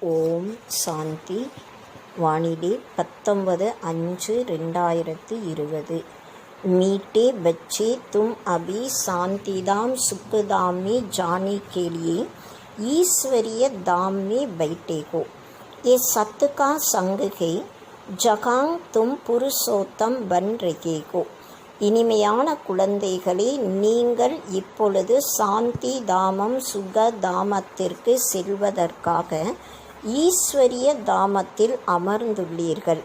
ஓம் சாந்தி. வானிலை 19/5/2020. मीठे बच्चे तुम अभी शांति धाम सुख धाम में जाने के लिए ईश्वरीय धाम में बैठे हो। ये सत्य का संग है जहाँ तुम पुरुषोत्तम बन रहे हो. இனிமையான குழந்தைகளே, நீங்கள் இப்பொழுது சாந்தி தாமம் சுக தாமத்திற்கு செல்வதற்காக ஈஸ்வரிய தாமத்தில் அமர்ந்துள்ளீர்கள்.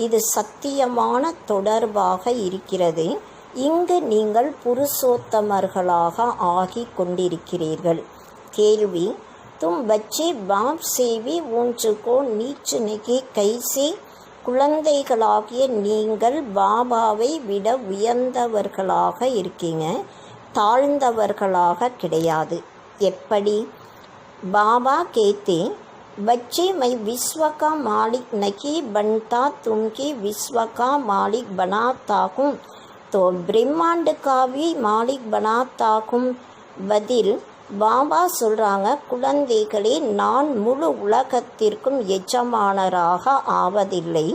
இது சத்தியமான தொடர்பாக இருக்கிறது. இங்கு நீங்கள் புருஷோத்தமர்களாக ஆகிக் கொண்டிருக்கிறீர்கள். கேள்வி: तुम बच्चे बाप से भी ऊंच को नीच नहीं कैसे? குழந்தைகளாகிய நீங்கள் பாபாவை விட உயர்ந்தவர்களாக இருக்கீங்க, தாழ்ந்தவர்களாக கிடையாது. எப்படி? பாபா கேते बच्चे मैं विश्व का मालिक नहीं बनता, तुमके विश्व का मालिक बनाता हूँ, तो ब्रह्मांड का भी मालिक बनाता हूँ. பதில்: பாபா சொல்கிறாங்க, குழந்தைகளே, நான் முழு உலகத்திற்கும் எஜமானராக ஆவதில்லை,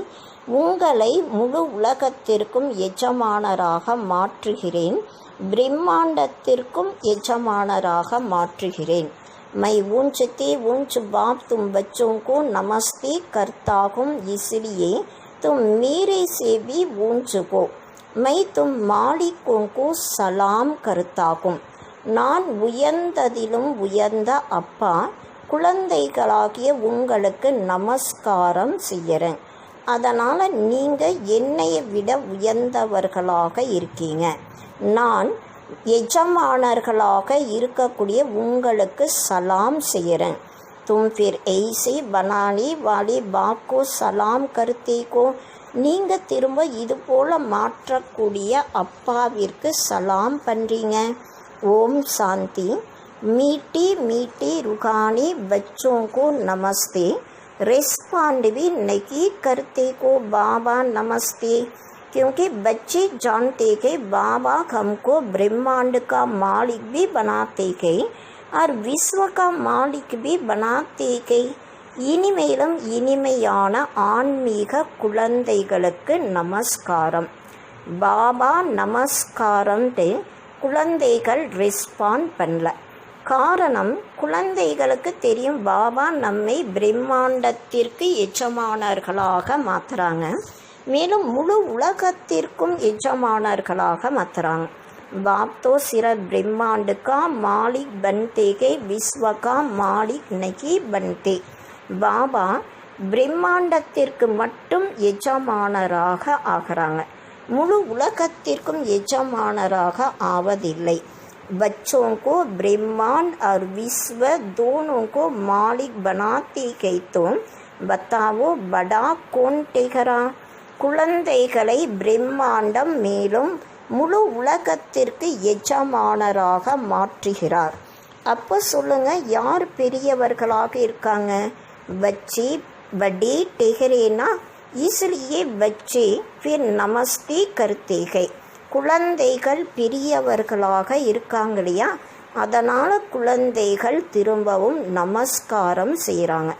உங்களை முழு உலகத்திற்கும் எஜமானராக மாற்றுகிறேன், பிரம்மாண்டத்திற்கும் எஜமானராக மாற்றுகிறேன். मैं ऊंच ते ऊंच बाप तुम बच्चों को नमस्ते करता हूँ, इसलिए तुम मेरे से भी ऊंच हो. मैं तुम मालिकों को सलाम करता हूँ. நான் உயர்ந்ததிலும் உயர்ந்த அப்பா, குழந்தைகளாகிய உங்களுக்கு நமஸ்காரம் செய்கிறேன். அதனால் நீங்கள் என்னைய விட உயர்ந்தவர்களாக இருக்கீங்க. நான் எஜமானர்களாக இருக்கக்கூடிய உங்களுக்கு சலாம் செய்கிறேன். तुम फिर ऐसे बनाने वाले बाप को सलाम करते को, நீங்கள் திரும்ப இது போல் மாற்றக்கூடிய அப்பாவிற்கு சலாம் பண்ணுறீங்க. ओम शांति. मीठे मीठे रूहानी बच्चों को नमस्ते. रिस्पॉन्ड भी नहीं करते को बाबा नमस्ते, क्योंकि बच्चे जानते कि बाबा हमको ब्रह्मांड का मालिक भी बनाते हैं और विश्व का मालिक भी बनाते हैं. இனிமேலும் இனிமையான ஆன்மீக குழந்தைகளுக்கு நமஸ்காரம். பாபா நமஸ்காரம் குழந்தைகள் ரெஸ்பாண்ட் பண்ணல. காரணம், குழந்தைகளுக்கு தெரியும் பாபா நம்மை பிரம்மாண்டத்திற்கு எஜமானர்களாக மாற்றுறாங்க, மேலும் முழு உலகத்திற்கும் எஜமானர்களாக மாற்றுறாங்க. பாப் தோ சிறப் பிரம்மாண்ட் கா மாலிக் பன்தே கே விஸ்வ கா மாலிக் நகி பன்தே. பாபா பிரம்மாண்டத்திற்கு மட்டும் எஜமானராக ஆகிறாங்க, முழு உலகத்திற்கும் எஜமானராக ஆவதில்லை. बच्चों को ब्रह्मांड और विश्व दोनों को मालिक बनाते हैं, तो बताओ बड़ा कौन ठहरा? குழந்தைகளை பிரம்மாண்டம் மேலும் முழு உலகத்திற்கு எஜமானராக மாற்றுகிறார். அப்போ சொல்லுங்க, யார் பெரியவர்களாக இருக்காங்க? बच्चे बड़े ठहरे ना, इसलिए बच्चे फिर नमस्ते करते हैं. குழந்தைகள் பெரியவர்களாக இருக்காங்க இல்லையா, அதனால் குழந்தைகள் திரும்பவும் நமஸ்காரம் செய்கிறாங்க.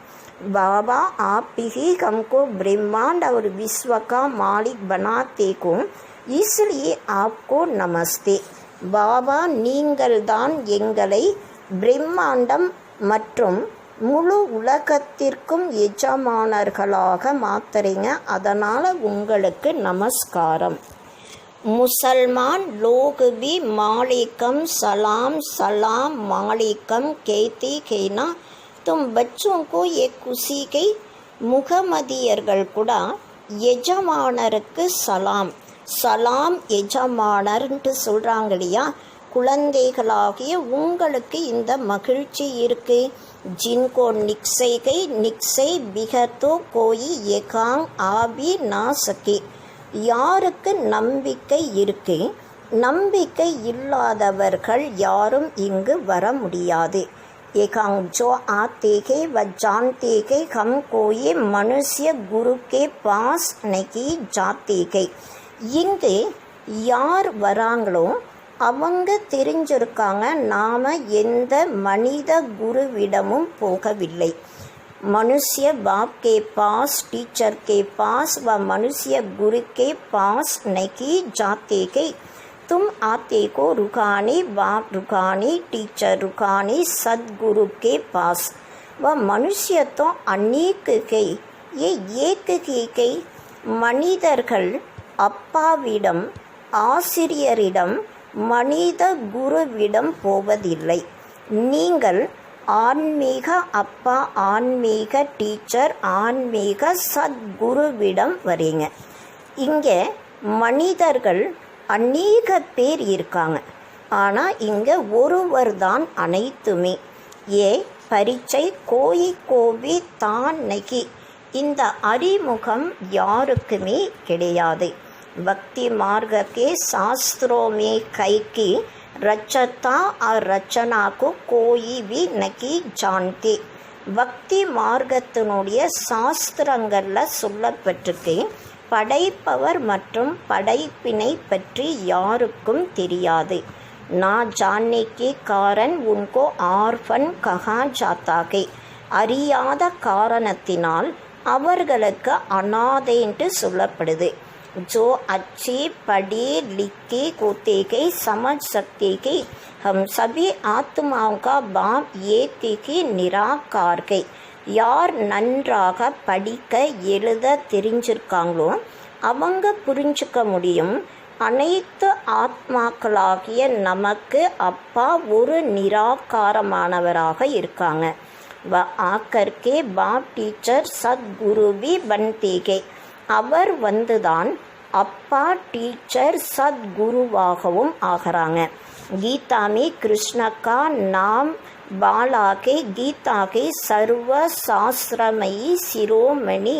பாபா आप ही हमको ब्रह्मांड और विश्व का मालिक बनाते को, इसलिए आपको नमस्ते. பாபா நீங்கள்தான் எங்களை பிரம்மாண்டம் மற்றும் முழு உலகத்திற்கும் எஜமானர்களாக மாத்துறீங்க, அதனால் உங்களுக்கு நமஸ்காரம். मुसलमान लोग भी मालिकम सलाम सलाम मालिकम कहते हैं ना, तुम बच्चों को ये खुशी के. முகமதியர்கள் கூட எஜமானருக்கு சலாம் சலாம் எஜமானர்ன்ட்டு சொல்கிறாங்க இல்லையா. குழந்தைகளாகிய உங்களுக்கு இந்த மகிழ்ச்சி இருக்கு. जिनको निक्सै गई निक्सै बिगर तो कोई एकांग आ भी ना सके. யாருக்கு நம்பிக்கை இருக்கு, நம்பிக்கை இல்லாதவர்கள் யாரும் இங்கு வர முடியாது. एकांग जो आते हैं व जानते हैं हम कोई मनुष्य गुरु के पास नहीं जाते हैं. இங்கு யார் வராங்களோ அவங்க தெரிஞ்சிருக்காங்க, நாம் எந்த மனித குருவிடமும் போகவில்லை. मनुष्य बाप के पास, टीचर के पास व मनुष्य गुरु के पास नहीं जाते के। तुम आते को रूहानी बाप रूहानी टीचर रूहानी सद्गुरु के पास। वह मनुष्य तो अनेक के, ये एक के மனிதர்கள் அப்பாவிடம் ஆசிரியரிடம் மனித குருவிடம் போவதில்லை. நீங்கள் ஆன்மீக அப்பா ஆன்மீக டீச்சர் ஆன்மீக சத்குருவிடம் வரீங்க. இங்கே மனிதர்கள் அநேக பேர் இருக்காங்க. ஆனால் இங்கே ஒருவர் தான் அனைத்துமே. ஏ பரீட்சை கோயி கோவி தான் நகி. இந்த அறிமுகம் யாருக்குமே கிடையாது. பக்தி மார்க்க के शास्त्रों में कई की रचता और रचना को कोई भी नहीं जानते. பக்தி மார்க்கத்தினுடைய சாஸ்திரங்களில் சொல்லப்பட்டிருக்கு, படைப்பவர் மற்றும் படைப்பினை பற்றி யாருக்கும் தெரியாது. ना जानने के कारण उनको आर्फन कहा जाता है. அறியாத காரணத்தினால் அவர்களுக்கு அனாதை என்று சொல்லப்படுது. जो अच्छी पढ़ी लिखी होते गए समझ सकते गए हम सभी आत्माओं का बाप एक ही निराकार गए. யார் நன்றாக படிக்க எழுத தெரிஞ்சிருக்காங்களோ அவங்க புரிஞ்சுக்க முடியும், அனைத்து ஆத்மாக்களாகிய நமக்கு அப்பா ஒரு நிராகாரமானவராக இருக்காங்க. வ ஆக்கர்கே பாப் டீச்சர் சத்குரு भी बनते गए. அவர் வந்துதான் அப்பா டீச்சர் சத்குருவாகவும் ஆகிறாங்க. கீதா में कृष्ण का नाम बाला के गीता के सर्व शास्त्रमयी शिरोमणि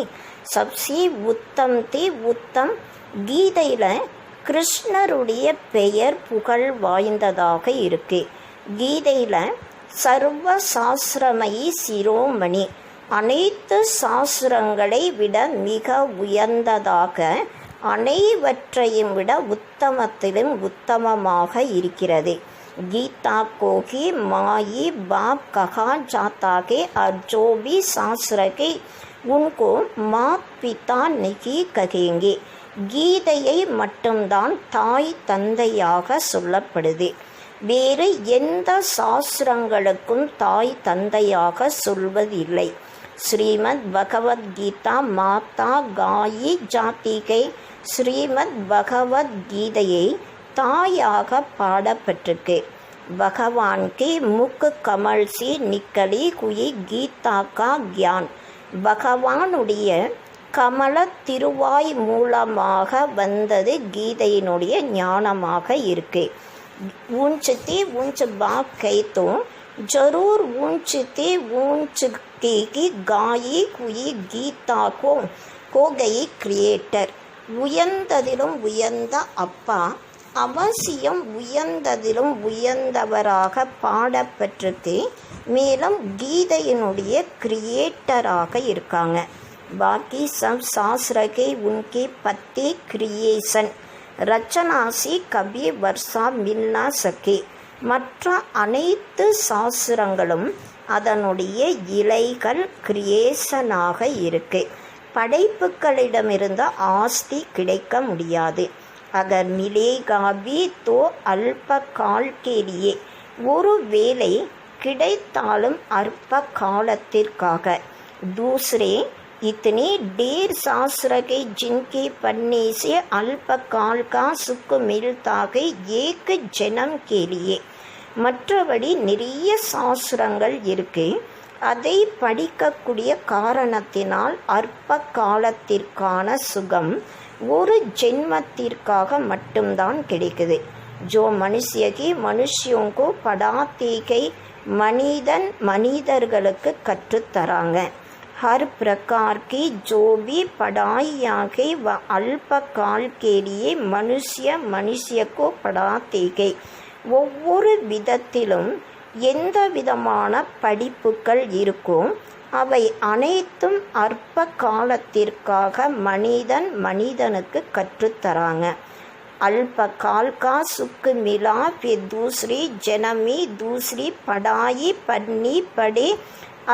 सबसे उत्तम ते उत्तम. கீதையில் கிருஷ்ணருடைய பெயர் புகழ் வாய்ந்ததாக இருக்கு. கீதையில் சர்வ சாஸ்திரமயி சிரோமணி அனைத்து சாஸ்திரங்களை விட மிக உயர்ந்ததாக, அனைவற்றையும் விட உத்தமத்திலும் உத்தமமாக இருக்கிறது. गीता को ही माई बाप कहा जाता है और जो भी शास्त्र के उनको मात पिता नहीं कहेंगे. கீதையை மட்டும்தான் தாய் தந்தையாக சொல்லப்படுது. வேறு எந்த சாஸ்திரங்களுக்கும் தாய் தந்தையாக சொல்வதில்லை. ஸ்ரீமத் பகவத்கீதா மாதா காயி ஜாத்திகை. ஸ்ரீமத் பகவத்கீதையை தாயாக பாடப்பட்டிருக்கு. பகவான் கே முக் கமல் சி நிக்கலி குயி கீதா கா கியான். பகவானுடைய கமல திருவாய் மூலமாக வந்தது கீதையினுடைய ஞானமாக இருக்கு. ऊंचते ऊंच बाप कहे तो जरूर ऊंचते ऊंच की गायी हुई गीता को गई क्रिएटर. உயர்ந்ததிலும் உயர்ந்த அப்பா அவசியம் உயர்ந்ததிலும் உயர்ந்தவராக பாடப்பட்டிருக்கு. மேலும் கீதையினுடைய கிரியேட்டராக இருக்காங்க. பாக்கி சப் சாஸ்திரகே உன்கே பத்தே கிரியேஷன் ரச்சனாசி கபி வர்ஷா மில்னா சகே. மற்ற அனைத்து சாஸ்திரங்களும் அதனுடைய இலைகள் கிரியேஷனாக இருக்கு. படைப்புகளிடமிருந்து ஆஸ்தி கிடைக்க முடியாது. அகர் மிலேகாபி தோ அல்ப கால் கேலியே. ஒரு வேளை கிடைத்தாலும் அற்ப காலத்திற்காக. दूसरे इतने ढेर शास्त्र के जिनके पढ़ने से अल्प काल का सुख मिलता है एक जन्म के लिए. மற்றபடி நிறைய சாஸ்திரங்கள் இருக்கு. அதை படிக்கக்கூடிய காரணத்தினால் அற்ப காலத்திற்கான சுகம் ஒரு ஜென்மத்திற்காக மட்டும்தான் கிடைக்குது. जो मनुष्य की मनुष्यों को पढ़ाते गए மனிதன் மனிதர்களுக்கு கற்றுத்தராங்க. हर प्रकार की जो भी पढ़ाई आगे व अल्प काल के लिए मनुष्य मनुष्य को पढ़ाते गए. ஒவ்வொரு விதத்திலும் எந்த விதமான படிப்புகள் இருக்கோ அவை அனைத்தும் அற்ப காலத்திற்காக மனிதன் மனிதனுக்கு கற்றுத்தராங்க. अल्प काल का सुख मिला फिर दूसरी जन्म में दूसरी पढ़ाई पढ़नी पड़े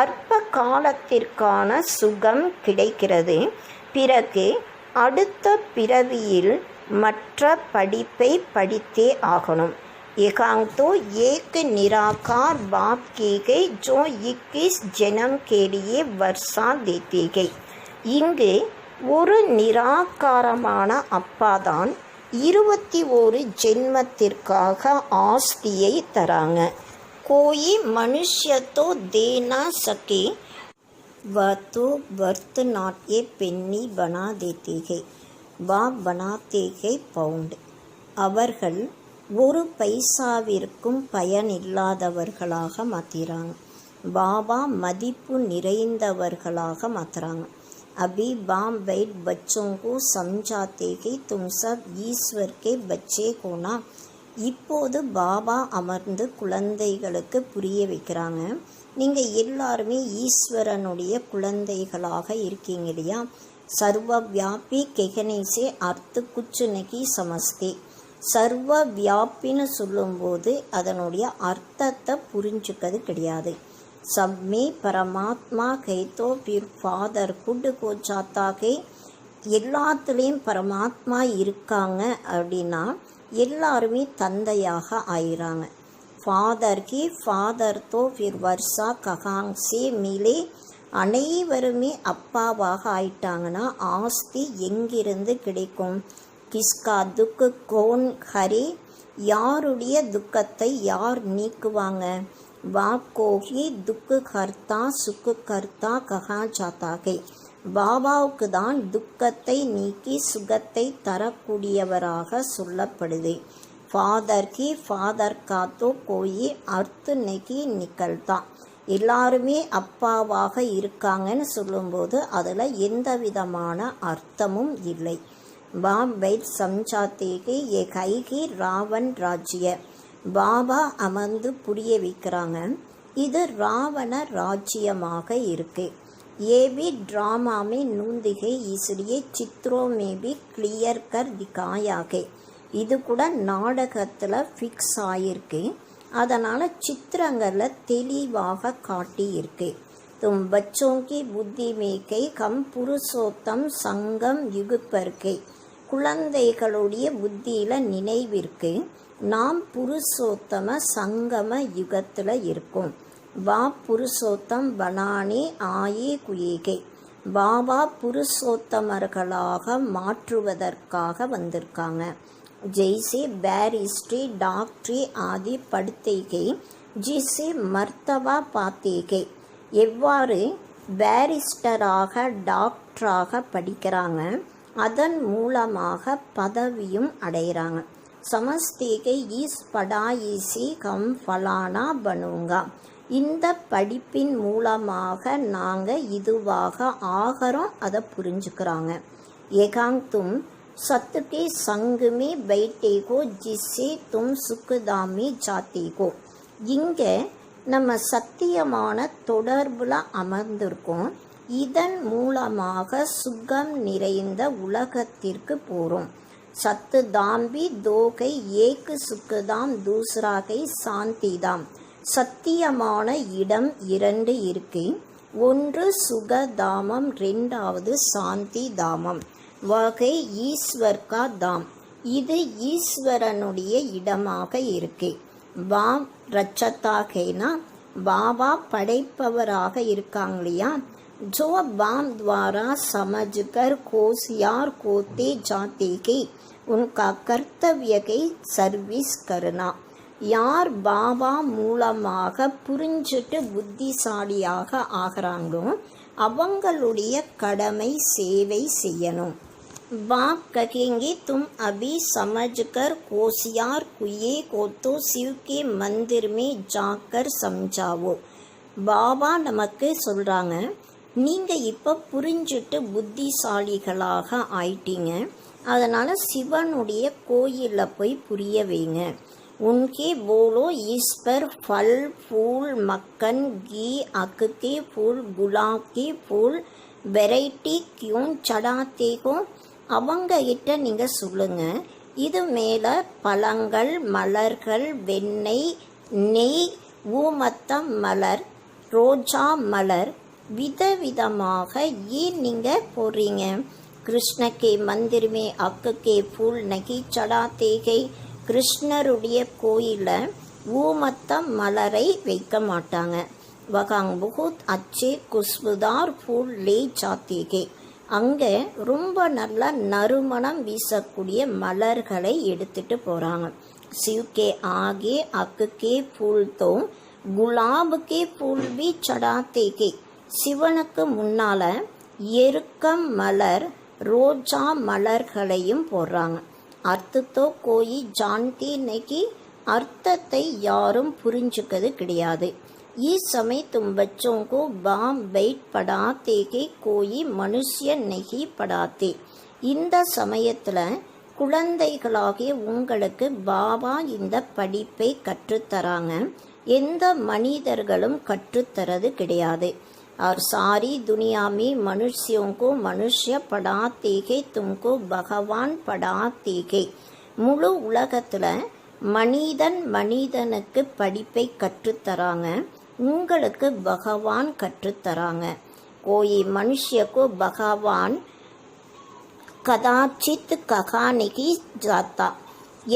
அற்ப காலத்திற்கான சுகம் கிடைக்கிறது. பிறகு அடுத்த பிறவியில் மற்ற படிப்பை படித்தே ஆகணும். एकांग तो एक निराकार बाप की गई जो 21 जन्म के लिए वर्षा देती गई. இங்கு ஒரு நிராகாரமான அப்பாதான் 21 ஜென்மத்திற்காக ஆஸ்தியை தராங்க. कोई मनुष्य तो दे ना सके वह तो भरतनाट्य पेन्नी बना देती है वह बनाते है पौंड. அவர்கள் ஒரு பைசாவிற்கும் பயனில்லாதவர்களாக மாற்றுறாங்க. பாபா மதிப்பு நிறைந்தவர்களாக மாற்றுறாங்க. अभी बाम बैठ बच्चों को समझाते कि तुम सब ईश्वर के बच्चे को ना. இப்போது பாபா அமர்ந்து குழந்தைகளுக்கு புரிய வைக்கிறாங்க. நீங்கள் எல்லாருமே ஈஸ்வரனுடைய குழந்தைகளாக இருக்கீங்க இல்லையா. சர்வ வியாபி கெகனேசே அர்த்த குச்சு நகி சமஸ்தே. சர்வ வியாபின்னு சொல்லும்போது அதனுடைய அர்த்தத்தை புரிஞ்சுக்கிறது கிடையாது. சப்மே பரமாத்மா கைத்தோ பிர் ஃபாதர்ஹுட் கோ ஜாத்தாகே. எல்லாத்துலேயும் பரமாத்மா இருக்காங்க அப்படின்னா எல்லாருமே தந்தையாக ஆயிராங்க. ஃபாதர் கி ஃபாதர் தோ பிர் வர்ஷா ககாங் சே மிலே. அனைவருமே அப்பாவாக ஆயிட்டாங்கன்னா ஆஸ்தி எங்கிருந்து கிடைக்கும்? கிஸ்கா துக்கு கோன் ஹரே. யாருடைய துக்கத்தை யார் நீக்குவாங்க? வாக்கோகி துக்கு கர்த்தா சுக்கு கர்த்தா கஹா ஜாத்தாகே. பாபாவுக்கு தான் துக்கத்தை நீக்கி சுகத்தை தரக்கூடியவராக சொல்லப்படுது. ஃபாதர் கி ஃபாதர் கா தோ கோயி அர்த்த நெகி நிக்கல்தா. எல்லாருமே அப்பாவாக இருக்காங்கன்னு சொல்லும்போது அதில் எந்த விதமான அர்த்தமும் இல்லை. பாப் பைட் சம்சாத்தேகி ஏ கைகி ராவன் ராஜ்ய. பாபா அமர்ந்து புரிய வைக்கிறாங்க. இது ராவண ராஜ்யமாக இருக்கு. ये भी ड्रामा में नूंदी है इसलिए चित्रों में भी क्लियर कर दिखाया है. இது கூட நாடகத்தில் ஃபிக்ஸ் ஆகிருக்கு, அதனால் சித்திரங்களில் தெளிவாக காட்டியிருக்கு. तुम बच्चों की बुद्धि में कई हम पुरुषोत्तम संगम युग पर के. குழந்தைகளுடைய புத்தியில் நினைவிற்கு நாம் புருஷோத்தம சங்கம யுகத்தில் இருக்கும். வா புருஷோத்தம் பனானே ஆயே குயேகே. பாபா புருஷோத்தமர்களாக மாற்றுவதற்காக வந்திருக்காங்க. ஜெய்சே பேரிஸ்ட்ரி டாக்டரி ஆதி படுத்தைகை ஜிசே மர்த்தவா பாத்தேகை. எவ்வாறு பேரிஸ்டராக டாக்டராக படிக்கிறாங்க, அதன் மூலமாக பதவியும் அடைகிறாங்க. சமஸ்தேகை ஈஸ் படாயிசி கம் ஃபலானா பனுங்கா. இந்த படிப்பின் மூலமாக நாங்கள் இதுவாக ஆகிறோம், அதை புரிஞ்சுக்கிறாங்க. ஏகாங் தும் சத்துக்கே சங்குமே பைட்டேகோ ஜிஸ்ஸே தும் சுக்குதாமி ஜாத்தேகோ. இங்கே நம்ம சத்தியமான தொடர்பில் அமர்ந்திருக்கோம். இதன் மூலமாக சுகம் நிறைந்த உலகத்திற்கு போகிறோம். சத்து தாம்பி தோகை ஏக்கு சுக்குதாம் தூசராகை சாந்திதாம். சத்தியமான இடம் 2 இருக்கு. ஒன்று சுகதாமம், 2வது சாந்தி தாமம். வகை ஈஸ்வர்கா தாம். இது ஈஸ்வரனுடைய இடமாக இருக்கு. பாம் ரச்சத்தாகைனா பாபா படைப்பவராக இருக்காங்க இல்லையா. Joe bomb துவாரா சமஜ்கர் கோசியார் கோத்தே ஜாத்தேகே உன்கா கர்த்தவியகை service Karuna. யார் பாபா மூலமாக புரிஞ்சுட்டு புத்திசாலியாக ஆகிறாங்களோ அவங்களுடைய கடமை சேவை செய்யணும். बाप कहेंगे तुम अभी समझकर होशियार कुए को तो शिव के मंदिर में जाकर समझाओ. பாபா நமக்கு சொல்கிறாங்க, நீங்கள் இப்போ புரிஞ்சுட்டு புத்திசாலிகளாக ஆயிட்டீங்க, அதனால் சிவனுடைய கோயிலில் போய் புரிய வைங்க. उनके बोलो इस पर फल फूल मक्खन घी अक के फूल गुलाब के फूल வெரைட்டி क्यों चढ़ाते हो. அவங்க கிட்ட நீங்கள் சொல்லுங்கள், இது மேலே பழங்கள் மலர்கள் வெண்ணெய் நெய் ஊமத்தம் மலர் ரோஜா மலர் விதவிதமாக ஏன் நீங்கள் போடுறீங்க? கிருஷ்ண கே மந்திர் மே அக்கு கே ஃபூல் நகி சடாத்தே கை. கிருஷ்ணருடைய கோயிலில் ஊமத்த மலரை வைக்க மாட்டாங்க. வகாங் புகுத் அச்சே குஸ்புதார் ஃபூல் லே சாத்தே கே. அங்கே ரொம்ப நல்ல நறுமணம் வீசக்கூடிய மலர்களை எடுத்துட்டு போகிறாங்க. சிவ் கே ஆகே அக்கு கே ஃபூல் தோ குலாப் கே ஃபூல் பி சடாத்தே கே. சிவனுக்கு முன்னால எருக்கம் மலர் ரோஜா மலர்களையும் போடுறாங்க. அர்த்தத்தோ கோயி ஜான்தி நகி. அர்த்தத்தை யாரும் புரிஞ்சுக்கிறது கிடையாது. इस समय तुम बच्चों को बाम बैठ पढ़ाते के कोई मनुष्य नहीं पढ़ाते. இந்த சமயத்தில் குழந்தைகளாகிய உங்களுக்கு பாபா இந்த படிப்பை கற்றுத்தராங்க. எந்த மனிதர்களும் கற்றுத்தரது கிடையாது. और सारी दुनिया में मनुष्यों को मनुष्य पढ़ाते के तुमको भगवान पढ़ाते के. முழு உலகத்தில் மனிதனுக்கு படிப்பை கற்றுத்தராங்க. உங்களுக்கு பகவான் கற்றுத்தராங்க. கோயி மனுஷியக்கோ பகவான் கதாச்சித் ககானிகி ஜாத்தா.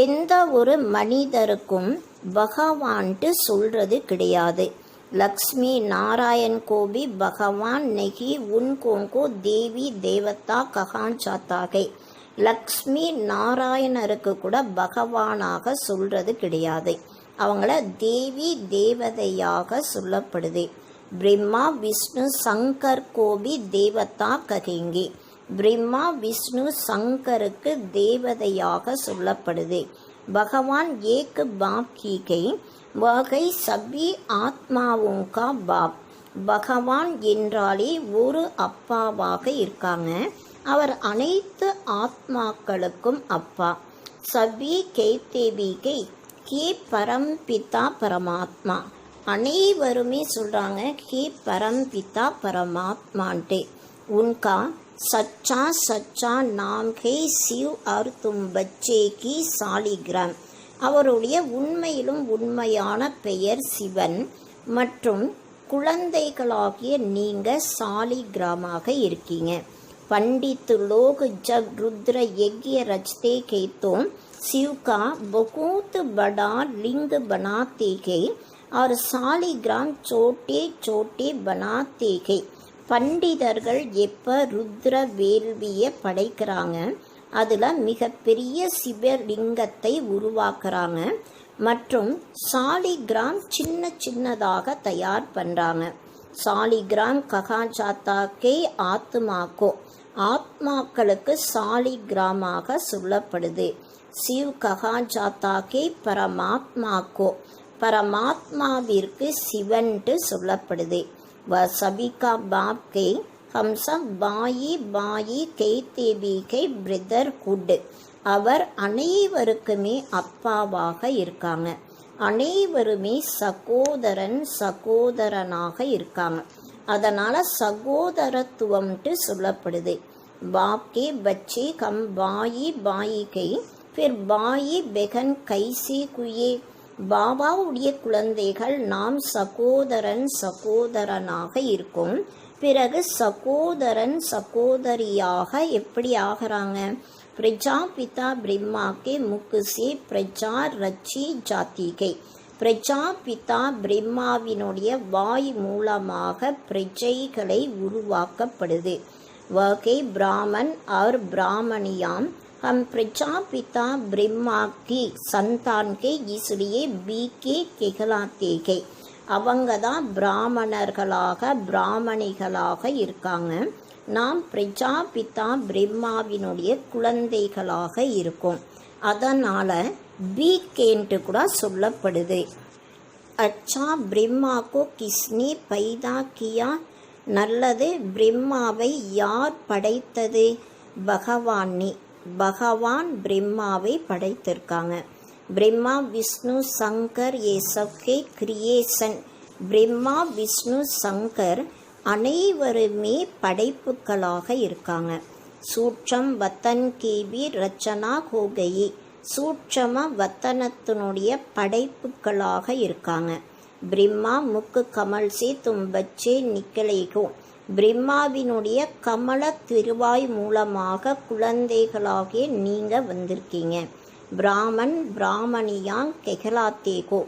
எந்த ஒரு மனிதருக்கும் பகவான்ட்டு சொல்றது கிடையாது. லக்ஷ்மி நாராயண் கோபி பகவான் நெகி உன்கோங்கோ தேவி தேவதா ககான் ஜாத்தாகை. லக்ஷ்மி நாராயணருக்கு கூட பகவானாக சொல்றது கிடையாது. அவங்கள தேவி தேவதையாக சொல்லப்படுது. பிரம்மா விஷ்ணு சங்கர் கோபி தேவதா ககேங்கி. பிரம்மா விஷ்ணு சங்கருக்கு தேவதையாக சொல்லப்படுது. பகவான் ஏக் பாப் கி கை வகை சபி ஆத்மாவும் கா பாப். பகவான் என்றாலே ஒரு அப்பாவாக இருக்காங்க. அவர் அனைத்து ஆத்மாக்களுக்கும் அப்பா. சபி கைத்தேவி கை கே பரம்பிதா பரமாத்மா. அனைவருமே சொல்கிறாங்க கே பரம்பிதா பரமாத்மான்ட்டு. உன்கா சச்சா சச்சா நாம் கே சிவ் और तुम बच्चे की சாலிகிராம். அவருடைய உண்மையிலும் உண்மையான பெயர் சிவன் மற்றும் குழந்தைகளாகிய நீங்கள் சாலிகிராமாக இருக்கீங்க. पंडित लोग जब रुद्र यज्ञ रचते के तो शिव का बहुत बड़ा लिंग बनाते के और सालिग्राम छोटे छोटे बनाते के. பண்டிதர்கள் எப்போ ருத்ர வேள்வியை படைக்கிறாங்க, அதில் மிகப்பெரிய சிவலிங்கத்தை உருவாக்குறாங்க மற்றும் சாலிகிராம் சின்ன சின்னதாக தயார் பண்ணுறாங்க. சாலிகிராம் ககா ஜாத்தா கே ஆத்மாக்கோ. ஆத்மாக்களுக்கு சாலிகிராமாக சொல்லப்படுது. சிவ் ககா ஜாத்தா கே பரமாத்மாக்கோ. பரமாத்மாவிற்கு சிவன்ட்டு சொல்லப்படுது. வ சபிகா பாப் கே ஹம் சப் பாயி பாயி கே தேவி கே பிரதர்ஹுட். அவர் அனைவருக்குமே அப்பாவாக இருக்காங்க. அனைவருமே சகோதரன் சகோதரனாக இருக்காங்க. அதனால் சகோதரத்துவம்ட்டு சொல்லப்படுது. பாப் கே பச்சே கம் பாயி பாயி கை ஃபிர் பாயி பெகன் கைசி குயே. பாபாவுடைய குழந்தைகள் நாம் சகோதரன் சகோதரனாக இருக்கும். பிறகு சகோதரன் சகோதரியாக எப்படி ஆகிறாங்க? பிரஜாபிதா பிரம்மா கே முக் சே பிரஜா ரச்சி ஜாத்திகை. பிரஜாபிதா பிரம்மாவினுடைய வாய் மூலமாக பிரஜைகளை உருவாக்கப்படுது. வகை பிராமன் और ब्राह्मणियाम हम प्रजापिता ब्रह्मा की संतान के इसलिए बीके कहलाते हैं. அவங்க தான் பிராமணர்களாக பிராமணிகளாக இருக்காங்க. நாம் பிரஜாபிதா பிரம்மாவினுடைய குழந்தைகளாக இருக்கோம். அதனால் बीकेன்ட்டு கூட சொல்லப்படுது. அச்சா பிரம்மாக்கோ கிஸ்னே பைதா கியா. நல்லது, பிரம்மாவை யார் படைத்தது? பகவானே. பகவான் பிரம்மாவை படைத்திருக்காங்க. பிரம்மா விஷ்ணு சங்கர் ஏ சப்கே கிரியேஷன். பிரம்மா விஷ்ணு சங்கர் அனைவருமே படைப்புகளாக இருக்காங்க. சூட்சம் வத்தன் கேபி ரச்சனா கோகையே. சூட்சம வத்தனத்தினுடைய படைப்புகளாக இருக்காங்க. பிரம்மா முக்கு கமல் சே தும் பச்சே நிக்கலேகோ. பிரம்மாவினுடைய கமல திருவாய் மூலமாக குழந்தைகளாகிய நீங்க வந்திருக்கீங்க. பிராமன் பிராமணியாங் கெகலாத்தேகோ.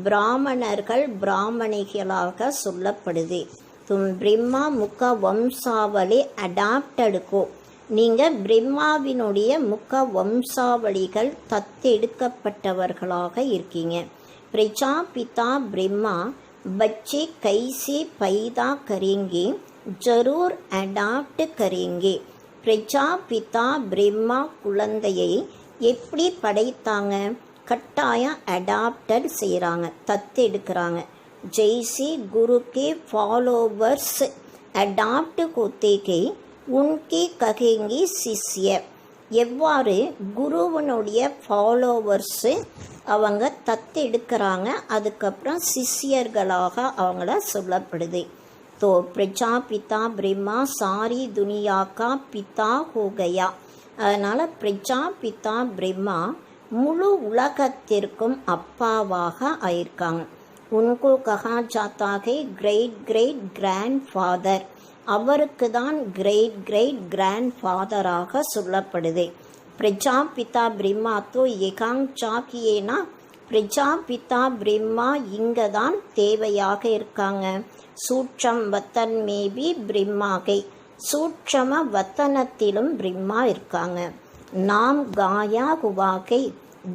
பிராமணர்கள் பிராமணிகளாக சொல்லப்படுது. தும் பிரம்மா முக்க வம்சாவளி அடாப்டடுக்கோ. நீங்கள் பிரம்மாவினுடைய முக்க வம்சாவளிகள் தத்தெடுக்கப்பட்டவர்களாக இருக்கீங்க. பிரஜாபிதா பிரம்மா பச்சே கைசே பைதா கரேங்கே ஜரூர் அடாப்ட் கரேங்கே. பிரஜாபிதா பிரம்மா குழந்தையை எப்படி படைத்தாங்க? கட்டாயம் அடாப்டட் செய்கிறாங்க, தத்தெடுக்கிறாங்க. जैसे गुरु के फॉलोवर्स अडाप्ट होते के उनके कहेंगे शिष्य. எவ்வாறு குருவனுடைய ஃபாலோவர்ஸு அவங்க தத்தெடுக்கிறாங்க, அதுக்கப்புறம் சிஷ்யர்களாக அவங்கள சொல்லப்படுது. तो प्रजापिता ब्रह्मा सारी दुनिया का पिता हो गया. அதனால் பிரஜாபிதா பிரம்மா முழு உலகத்திற்கும் அப்பாவாக ஆயிருக்காங்க. उनको कहा जाता है ग्रेट ग्रेट ग्रैंड फादर. அவருக்கு தான் கிரேட் கிரேட் கிராண்ட் ஃபாதராக சொல்லப்படுது. பிரஜாபிதா பிரம்மா தோ எகாங் சாக்கியேனா. பிரஜாபிதா பிரம்மா இங்கே தான் தேவையாக இருக்காங்க. சூட்சம் வத்தன் மேபி பிரம்மாகை. சூட்சம வத்தனத்திலும் பிரம்மா இருக்காங்க. நாம் காயா குவாகை.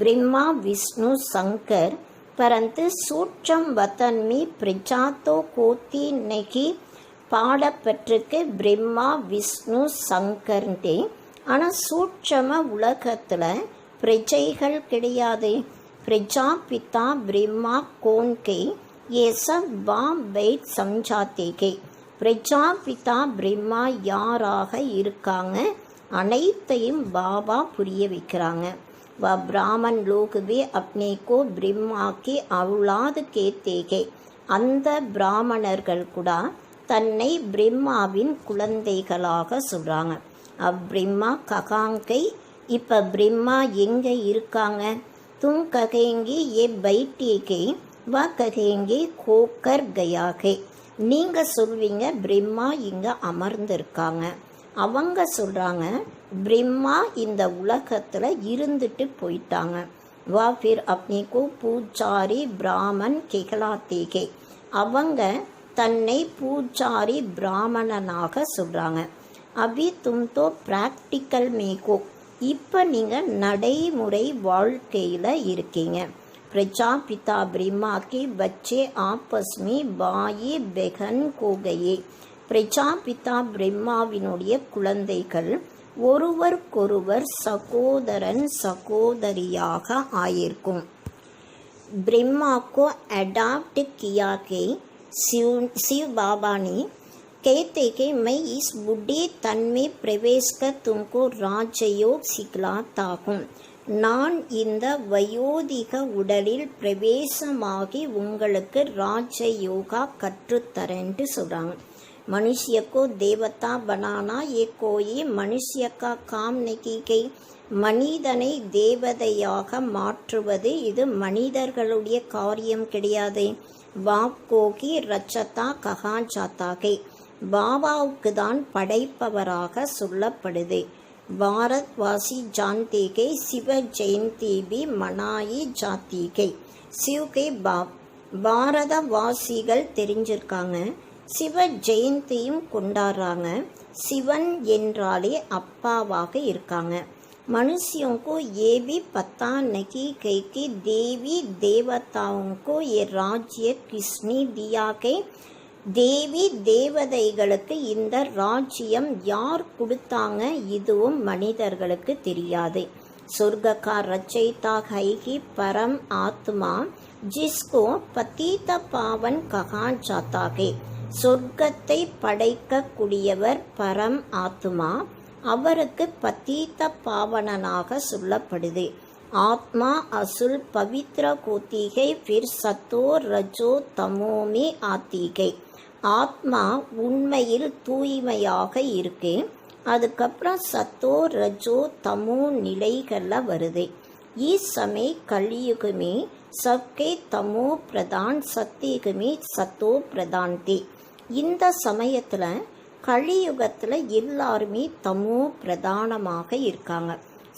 பிரம்மா விஷ்ணு சங்கர். परंतु सूक्ष्म वतन में प्रजा तो होती नहीं. பாடப்பட்டிருக்கு பிரம்மா விஷ்ணு சங்கர்ன்ட்டு. ஆனால் சூட்சம உலகத்தில் பிரஜைகள் கிடையாது. பிரஜாபிதா பிரம்மா கோன்கே ये सब वाम बैठ समझाते के. பிரஜாபிதா பிரம்மா யாராக இருக்காங்க அனைத்தையும் பாபா புரிய வைக்கிறாங்க. वह ब्राह्मण लोग भी अपने को ब्रह्मा की औलाद कहते हैं. அந்த பிராமணர்கள் கூட தன்னை பிரம்மாவின் குழந்தைகளாக சொல்கிறாங்க. அப்பிரம்மா ககாங்கை. இப்போ பிரம்மா எங்கே இருக்காங்க? தும் ககேங்கி ஏ பைட்டேகே வ ககேங்கி கோக்கர் கயாகே. நீங்கள் சொல்வீங்க பிரம்மா இங்கே அமர்ந்திருக்காங்க. அவங்க சொல்கிறாங்க பிரம்மா இந்த உலகத்தில் இருந்துட்டு போயிட்டாங்க. வா ஃபிர் அப்னே கோ பூஜாரி பிராமன் கெகலாத்தேகே. அவங்க தன்னை பூஜாரி பிராமணனாக சொல்கிறாங்க. அபி தும் தோ ப்ராக்டிக்கல் மேகோ. இப்போ நீங்கள் நடைமுறை வாழ்க்கையில் இருக்கீங்க. பிரஜாபிதா பிரம்மா கே பச்சே ஆப்பஸ் மே பாயி பெகன் கோகையே. பிரஜாபிதா பிரம்மாவினுடைய குழந்தைகள் ஒருவருக்கொருவர் சகோதரன் சகோதரியாக ஆயிருக்கும். ब्रह्मा को अडॉप्ट किया के शिव बाबा ने कहते कि मैं इस बुढ़े तन में प्रवेश कर तुमको राजयोग सिखलाता हूँ. நான் இந்த வயோதிக உடலில் பிரவேசமாகி உங்களுக்கு ராஜயோகா கற்றுத்தரேன்ட்டு சொல்கிறாங்க. मनुष्य को देवता बनाना ये कोई मनुष्य का काम नहीं है. மனிதனை தேவதையாக மாற்றுவது இது மனிதர்களுடைய காரியம் கிடையாது. வாக்கோகி ரச்சதா கஹா ஜாத்தாகை. பாபாவுக்கு தான் படைப்பவராக சொல்லப்படுது. பாரத்வாசி ஜான்தேகை சிவ ஜெயந்தி பி மனாயி ஜாத்திகை. சிவகை பாரதவாசிகள் தெரிஞ்சிருக்காங்க, சிவ ஜெயந்தியும் கொண்டாடுறாங்க. சிவன் என்றாலே அப்பாவாக இருக்காங்க. मनुष्यों को ये भी पता नहीं है कि देवी देवताओं को ये राज्य किसने दिया है. தேவி தேவதைகளுக்கு இந்த ராஜ்யம் யார் கொடுத்தாங்க இதுவும் மனிதர்களுக்கு தெரியாது. சொர்க்க கா ரச்சயிதா है कि परम आत्मा जिसको पतित पावन कहा जाता है. சொர்க்கத்தை படைக்கக்கூடியவர் பரம் ஆத்மா, அவருக்கு பதீத பாவனனாக சொல்லப்படுது. ஆத்மா அசுல் பவித்ர கோத்திகை ஃபிர் சத்தோ ரஜோ தமோமி ஆத்திகை. ஆத்மா உண்மையில் தூய்மையாக இருக்கு, அதுக்கப்புறம் சத்தோ ரஜோ தமோ நிலைகளில் வருது. இஸ் சமய கலியுகமே சப்கே தமோ பிரதான் சத்தியகுமி சத்தோ பிரதான் தே. இந்த சமயத்தில் கலியுகத்தில் எல்லாருமே தமோ பிரதானமாக இருக்காங்க,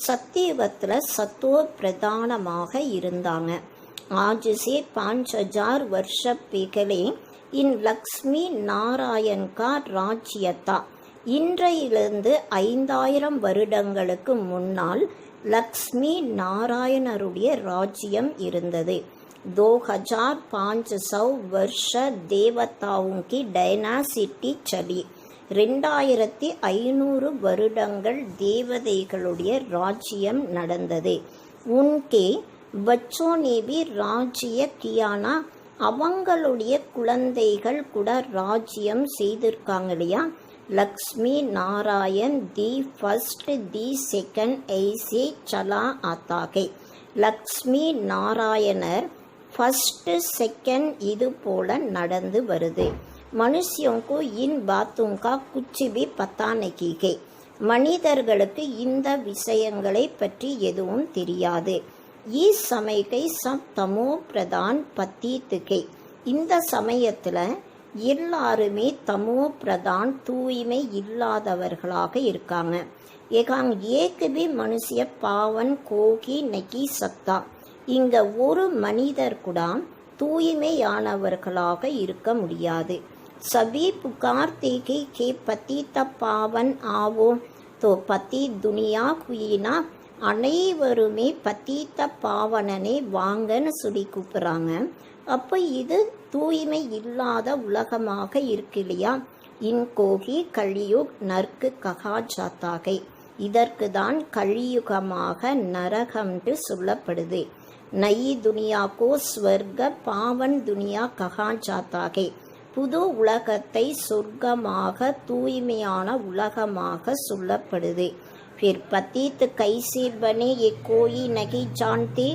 சத்தியுகத்தில் சத்தோ பிரதானமாக இருந்தாங்க. आज से 5000 वर्ष पहले इन லக்ஷ்மி நாராயண் கா ராஜ்யத்தா. இன்றையிலிருந்து 5000 வருடங்களுக்கு முன்னால் லக்ஷ்மி நாராயணருடைய ராஜ்யம் இருந்தது. 2500 वर्ष தேவதாவும் கி டைனாசிட்டி சலி. 2500 வருடங்கள் தேவதைகளுடைய ராஜ்யம் நடந்தது. உன்கே பச்சோனேவி ராஜ்ய கியானா, அவங்களுடைய குழந்தைகள் கூட ராஜ்யம் செய்திருக்காங்க இல்லையா. Lakshmi Narayan the first the second ஐசே சலா ஆத்தாகை. லக்ஷ்மி நாராயணர் ஃபர்ஸ்ட் செகண்ட் இது போல நடந்து வருது. மனுஷியோं இன் பாத்துங்கா குச்சி பி பத்தா நகீகை. மனிதர்களுக்கு இந்த விஷயங்களை பற்றி எதுவும் தெரியாது. இஸ் சமயக்கை சப் தமோ பிரதான் பத்தீத்துகை. இந்த சமயத்தில் எல்லாருமே தமோ பிரதான் தூய்மை இல்லாதவர்களாக இருக்காங்க. ஏகாங் ஏக்கு பி மனுஷிய பாவன் கோகி நகி சக்தா. இங்க ஒரு மனிதர் கூட தூய்மையானவர்களாக இருக்க முடியாது. சபி புகார்த்தே கே பத்தீத்த பாவன் ஆவோ. தோ பத்தி துனியா குயினா, அனைவருமே பத்தீத்த பாவனனை வாங்கன்னு சொல்லி கூப்பிட்றாங்க. அப்போ இது தூய்மை இல்லாத உலகமாக இருக்கு இல்லையா. இன்கோகி கலியுக் நற்கு ககா ஜாத்தாகை. இதற்கு தான் கலியுகமாக நரகம்ன்று சொல்லப்படுது. நயி துனியாக்கோ ஸ்வர்க பாவன் துனியா ககா ஜாத்தாகை. புது உலகத்தை சொர்க்கமாக தூய்மையான உலகமாக சொல்லப்படுது. फिर पतित कैसे बने ये कोई नहीं जानते.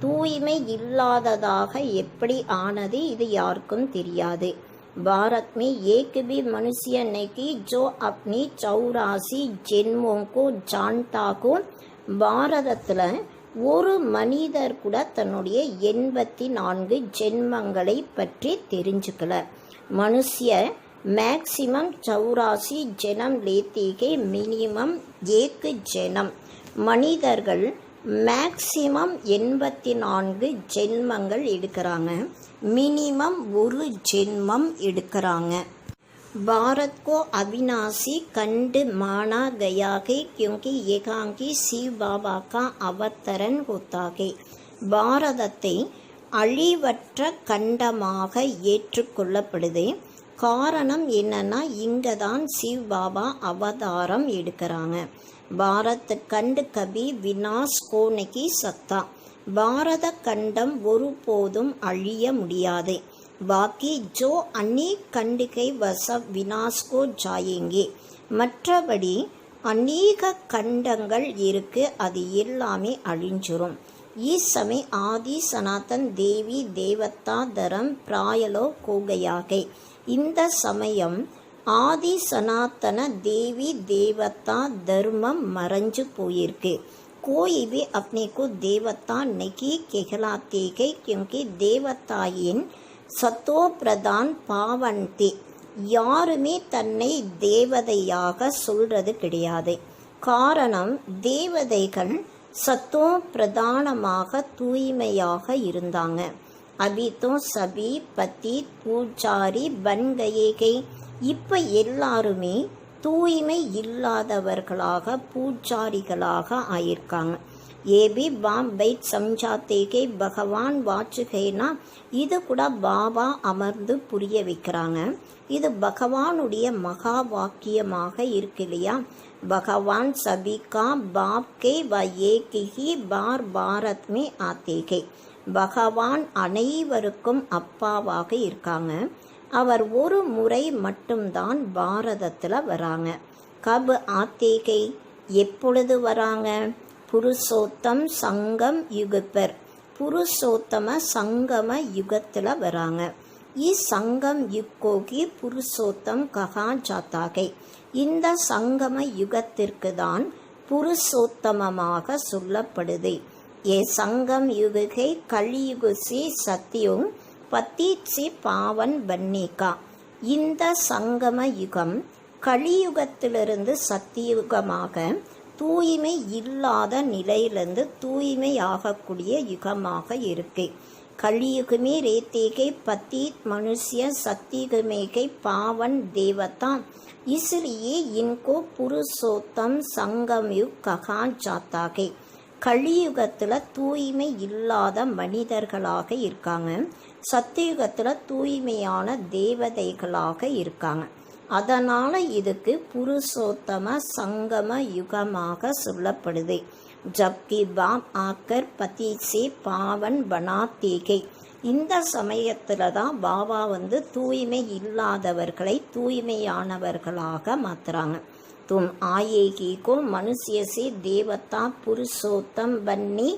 தூய்மை இல்லாததாக எப்படி ஆனது இது யாருக்கும் தெரியாது. भारत में एक भी मनुष्य नहीं जो अपनी 84 जन्मों को जानता हो. பாரதத்தில் ஒரு மனிதர் கூட தன்னுடைய 84 ஜென்மங்களை பற்றி தெரிஞ்சுக்கல. மனுஷிய मैक्सिमम 84 जन्म लेते हैं, मिनिमम 1 जन्म. மனிதர்கள் மேக்சிமம் 84 ஜென்மங்கள் எடுக்கிறாங்க, மினிமம் 1 ஜென்மம் எடுக்கிறாங்க. भारत को अविनाशी खंड माना गया है क्योंकि एकांकी शिव बाबा का अवतरण होता है. பாரதத்தை அழிவற்ற கண்டமாக ஏற்றுக்கொள்ளப்படுது. காரணம் என்னன்னா, இங்கே தான் சிவ் பாபா அவதாரம் எடுக்கிறாங்க. பாரத் கண்ட் கபி வினாஷ் கோனகி சத்தா. பாரத கண்டம் ஒருபோதும் அழிய முடியாது. பாக்கி ஜோ அநேக் கண்டிகை வச வினாஷ்கோ ஜாயேங்கே. மற்றபடி அநேக கண்டங்கள் இருக்கு, அது எல்லாமே அழிஞ்சிரும். इस समय आदि सनातन देवी देवता धर्म प्रायलो हो गया है. இந்த சமயம் ஆதி சனாத்தன தேவி தேவதா தர்மம் மறைஞ்சு போயிருக்கு. कोई भी अपने को देवता नहीं कहलाते हैं क्योंकि देवताயின் சத்தோ பிரதான் பாவன்தே. யாருமே தன்னை தேவதையாக சொல்றது கிடையாது. காரணம், தேவதைகள் சத்தோ பிரதானமாக தூய்மையாக இருந்தாங்க. அபி தோ சபி பத்தி பூஜாரி பன் கயேகை. இப்போ எல்லாருமே தூய்மை இல்லாதவர்களாக பூஜாரிகளாக ஆயிருக்காங்க. ஏபி பாம் பைட் சம்ஜாத்தேகை பகவான் வாச்சுகைனா. இது கூட பாபா அமர்ந்து புரிய வைக்கிறாங்க. இது பகவானுடைய மகா வாக்கியமாக இருக்கு இல்லையா. भगवान सभी का बाप के व एक ही बार भारत में आते हैं. பகவான் அனைவருக்கும் அப்பாவாக இருக்காங்க. அவர் ஒரு முறை மட்டும்தான் பாரதத்தில் வராங்க. கப் ஆத்தேகை, எப்பொழுது வராங்க? புருஷோத்தம் சங்கம் யுகப்பர். புருஷோத்தம சங்கம யுகத்தில் வராங்க. இஸ் சங்கம் யுக்கோகி புருஷோத்தம் கஹா ஜாத்தாகை. இந்த சங்கம யுகத்திற்கு தான் புருஷோத்தமமாக சொல்லப்படுது. ये संगम युग है कलियुग से सत्युग पतीत से पावन बनने का. இந்த சங்கம யுகம் கலியுகத்திலிருந்து சத்தியுகமாக தூய்மை இல்லாத நிலையிலிருந்து தூய்மையாகக்கூடிய யுகமாக இருக்கு. कलियुग रहते के पतित मनुष्य सत्युग के पावन देवता, इसलिए इनको पुरुषोत्तम संगम युग कहा जाता है. கலியுகத்தில் தூய்மை இல்லாத மனிதர்களாக இருக்காங்க, சத்தியுகத்தில் தூய்மையான தேவதைகளாக இருக்காங்க. அதனால் இதுக்கு புருஷோத்தம சங்கம யுகமாக சொல்லப்படுது. ஜப்கி பாப் ஆக்கர் பதி சே பாவன் பனாத்தேகை. இந்த சமயத்தில் தான் பாபா தூய்மை இல்லாதவர்களை தூய்மையானவர்களாக மாற்றுறாங்க. तुम आएगी को मनुष्य से देवता புருஷோத்தம் பண்ணி,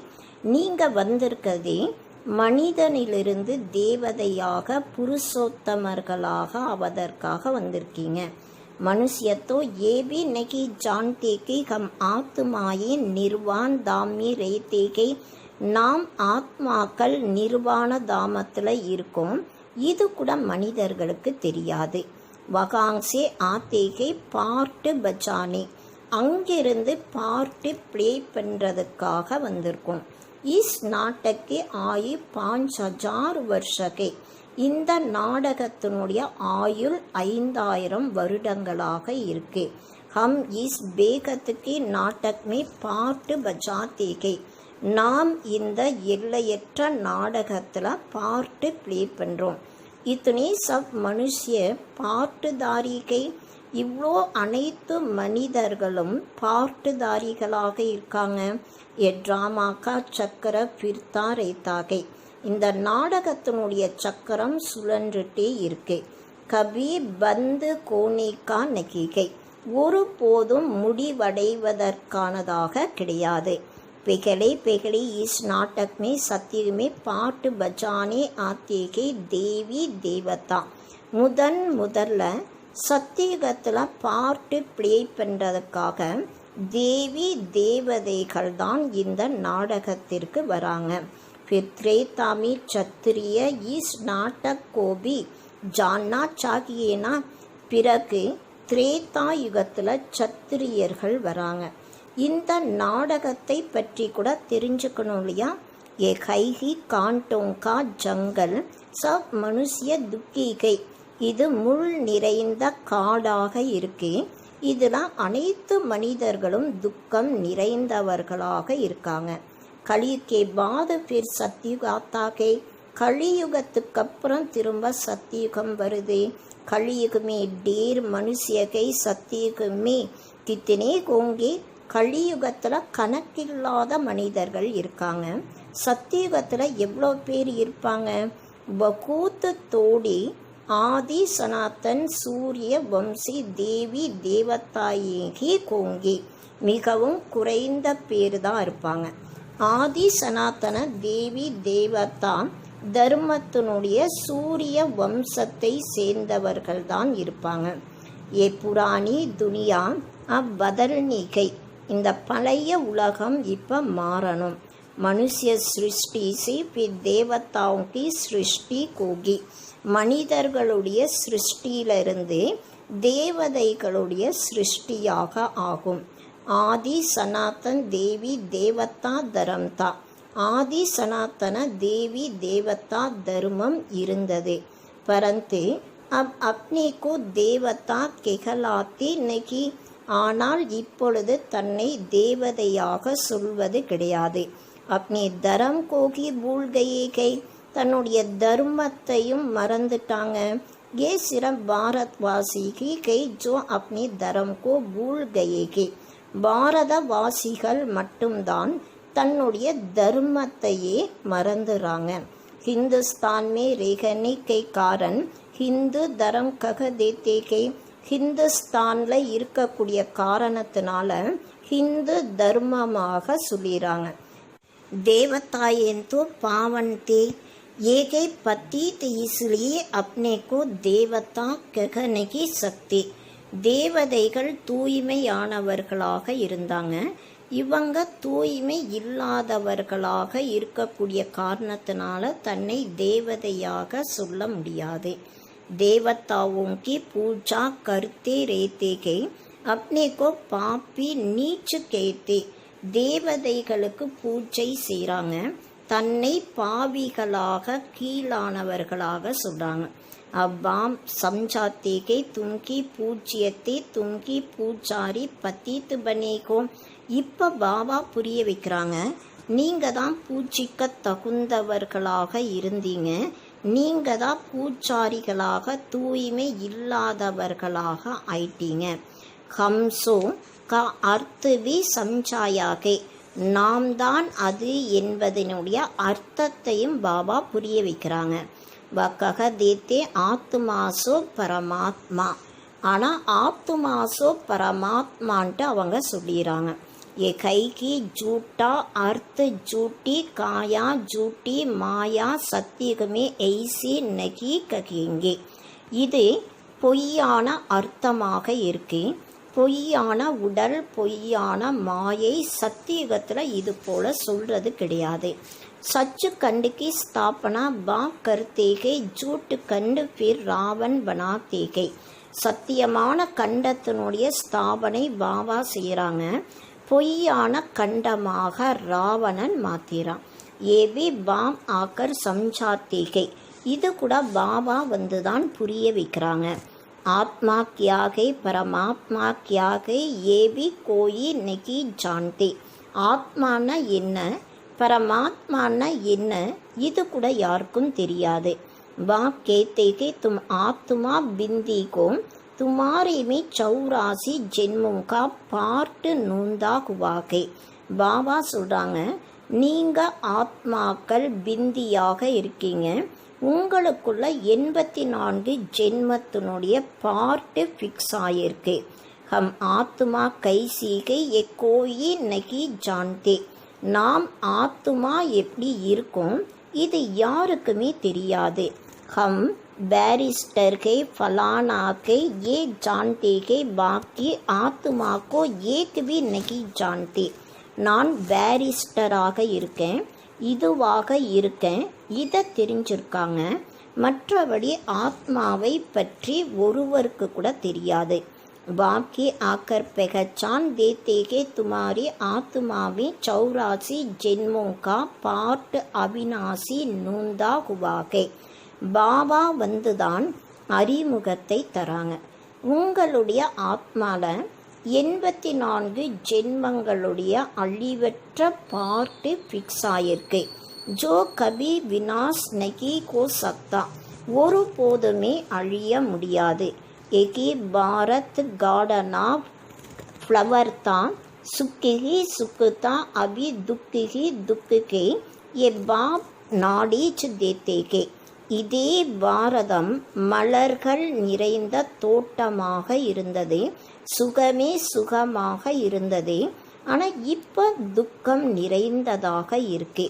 நீங்க வந்திருக்கதே மனிதனிலிருந்து தேவதையாக புருஷோத்தமர்களாக ஆவதற்காக வந்திருக்கீங்க. मनुष्य तो ये भी नहीं जानते कि हम आत्माए निर्वाण धाम में रहते कि நாம் ஆத்மாக்கள் நிர்வாண தாமத்தில் இருக்கோம். இது கூட மனிதர்களுக்கு தெரியாது. வகாங்ஸே ஆத்தேகை பாட்டு பஜானே, அங்கிருந்து பாட்டு ப்ளே பண்ணுறதுக்காக வந்திருக்கோம். இஸ் நாட்டக்கு ஆயு 5000 வருஷகை. இந்த நாடகத்தினுடைய ஆயுள் 5000 வருடங்களாக இருக்கு. ஹம் இஸ் பேகத்துக்கு நாட்டக்மே பாட்டு பஜாத்தேகை. நாம் இந்த எல்லையற்ற நாடகத்தில் பாட்டு ப்ளே பண்ணுறோம். இத்தனை சப் மனுஷிய பாட்டுதாரிகை. இவ்வளோ அனைத்து மனிதர்களும் பாட்டுதாரிகளாக இருக்காங்க. எ ட்ராமாக்கா சக்கர ஃபிர்தா ரேத்தாகை. இந்த நாடகத்தினுடைய சக்கரம் சுழன்றுட்டே இருக்கு. கபி பந்து கோனிகா நகிகை. ஒருபோதும் முடிவடைவதற்கானதாக கிடையாது. पिघले पिघले इस नाटक में सत्युग में पाठ बजाने आते के देवी देवता. முதல்ல சத்தியுகத்தில் பாட்டு ப்ளே பண்ணுறதுக்காக தேவி தேவதைகள் தான் இந்த நாடகத்திற்கு வராங்க. பித்ரேதாமி சத்திரிய இஸ் நாட்டக் கோபி ஜான்னா சாகியேனா. பிறகு திரேதா யுகத்தில் சத்திரியர்கள் வராங்க. இந்த நாடகத்தை பற்றி கூட தெரிஞ்சுக்கணும் இல்லையா? ஏ கைகி காண்டோங்கா ஜங்கல் சப் மனுஷிய துக்கிகை. இது முள் நிறைந்த காடாக இருக்கு. இதில் அனைத்து மனிதர்களும் துக்கம் நிறைந்தவர்களாக இருக்காங்க. கலியுகே பாத பிர் சத்தியுகாத்தாகை. கலியுகத்துக்கு அப்புறம் திரும்ப சத்தியுகம் வருது. கலியுகமே டேர் மனுஷியகை சத்தியுகமே கித்தனே கோங்கே. கலியுகத்தில் கணக்கில்லாத மனிதர்கள் இருக்காங்க. சத்தியுகத்தில் எவ்வளோ பேர் இருப்பாங்க? பகூத் தோடி ஆதி சனாத்தன் சூரிய வம்சி தேவி தேவதாயேகி கோங்கி. மிகவும் குறைந்த பேர் தான் இருப்பாங்க. ஆதி சனாத்தன தேவி தேவதா தர்மத்தினுடைய சூரிய வம்சத்தை சேர்ந்தவர்கள் தான் இருப்பாங்க. ஏ புராணி துனியா பதல்னிகை. இந்த பழைய உலகம் இப்போ மாறணும். மனுஷிய சிருஷ்டி से फिर देवताओं की सृष्टि होगी. மனிதர்களுடைய சிருஷ்டியிலிருந்து தேவதைகளுடைய சிருஷ்டியாக ஆகும். ஆதி சனாத்தன் தேவி தேவதா தரம்தா. ஆதி சனாத்தன தேவி தேவதா தர்மம் இருந்தது. பரந்து अब अपने को देवता कहलाती नहीं. ஆனால் இப்பொழுது தன்னை தேவதையாக சொல்வது கிடையாது. अपने धर्म को ही भूल गए கை. தன்னுடைய தர்மத்தையும் மறந்துட்டாங்க. ये सिर्फ भारतवासी की கை जो अपने धर्म को भूल गए கை. பாரதவாசிகள் மட்டும்தான் தன்னுடைய தர்மத்தையே மறந்துறாங்க. हिंदुस्तान में रहने के कारण हिंदू धर्म कह देते கை. ஹிந்துஸ்தானில் இருக்கக்கூடிய காரணத்தினால ஹிந்து தர்மமாக சொல்லிடுறாங்க. देवताएं तो पावन थे ஏகை पतित इसलिए अपने को देवता कह नहीं सकते. தேவதைகள் தூய்மையானவர்களாக இருந்தாங்க. இவங்க தூய்மை இல்லாதவர்களாக இருக்கக்கூடிய காரணத்தினால தன்னை தேவதையாக சொல்ல முடியாது. देवताओं की पूजा करते रहते हैं, अपने को पापी नीच कहते. தேவதைகளுக்கு பூஜை செய்கிறாங்க, தன்னை பாவிகளாக கீழானவர்களாக சொல்கிறாங்க. அவ்வாம் சம்ஜாத்தேகை தும்கி பூஜ்யத்தை தும்கி பூஜாரி பத்தித்து பனேகோ. இப்போ பாபா புரிய வைக்கிறாங்க, நீங்கள் தான் பூஜிக்க தகுந்தவர்களாக இருந்தீங்க, நீங்கள் தான் பூஜாரிகளாக தூய்மை இல்லாதவர்களாக ஆயிட்டீங்க. ஹம்சோ க அர்த்தவி சம்சாயாகே, நாம் தான் அது என்பதனுடைய அர்த்தத்தையும் பாபா புரிய வைக்கிறாங்க. வக்கக தேத்தே ஆத்மாசோ பரமாத்மா, ஆனால் ஆத்மாசோ பரமாத்மான்ட்டு அவங்க சொல்லிடுறாங்க. ये कई की झूठा अर्थ झूठी काया झूठी माया சத்தியமே ऐसी नहीं कहेंगे. இது பொய்யான அர்த்தமாக இருக்கு. பொய்யான உடல் பொய்யான மாயை சத்தியகத்தில் இது போல சொல்றது கிடையாது. சச்சு கண்டுக்கு ஸ்தாபனா பா கர்த்தேகை ஜூட்டு கண்டு பிர் ராவன் பனாத்தேகை. சத்தியமான கண்டத்தினுடைய ஸ்தாபனை பாபா செய்கிறாங்க, பொய்யான கண்டமாக ராவணன் மாத்திரான். ஏபி பாம் ஆக்கர் சம்சாத்தேகை, இது கூட பாபா வந்து தான் புரிய வைக்கிறாங்க. ஆத்மா கியாகை பரமாத்மா கியாகை ஏபி கோயி நெகி ஜான்தே. ஆத்மான என்ன பரமாத்மான என்ன இது கூட யாருக்கும் தெரியாது. வா கேத்தேகை தும் ஆத்மா பிந்திகோ तुम्हारे में 84 ஜென்மம் கா பார்ட்டு நூந்தா குவாகை. பாபா சொல்கிறாங்க, நீங்கள் ஆத்மாக்கள் பிந்தியாக இருக்கீங்க, உங்களுக்குள்ள 84 ஜென்மத்தினுடைய பார்ட்டு ஃபிக்ஸ் ஆகிருக்கு. ஹம் ஆத்மா கைசீகை எ கோயி நகி ஜான்தே. நாம் ஆத்மா எப்படி இருக்கும் இது யாருக்குமே தெரியாது. ஹம் बैरिस्टर के फलाना के ये जानते के बाकी आत्मा को एक भी नहीं जानते. நான் பேரிஸ்டராக இருக்கேன், இதுவாக இருக்கேன், இதை தெரிஞ்சிருக்காங்க, மற்றபடி ஆத்மாவை பற்றி ஒருவருக்கு கூட தெரியாது. बाकी आकर पहचान देते के तुम्हारी आत्मा में 84 जन्मों का पार्ट अविनाशी नूंदा हुआ है. பாபா வந்துதான் அறிமுகத்தை தராங்க. உங்களுடைய ஆத்மாவில் 84 ஜென்மங்களுடைய அழிவற்ற பார்ட்டு ஃபிக்ஸ் ஆயிருக்கு. ஜோ கபி வினாஷ் நகி கோ சக்தா, ஒரு போதுமே அழிய முடியாது. எகி பாரத் கார்டனா ஃப்ளவர் தான் சுக்கிகி சுக்குதா அபி துக்கிகி துக்குகே ஏ பாப் நாடீச் தேத்தேகே. இதே பாரதம் மலர்கள் நிறைந்த தோட்டமாக இருந்தது, சுகமே சுகமாக இருந்தது, ஆனால் இப்போ துக்கம் நிறைந்ததாக இருக்கு.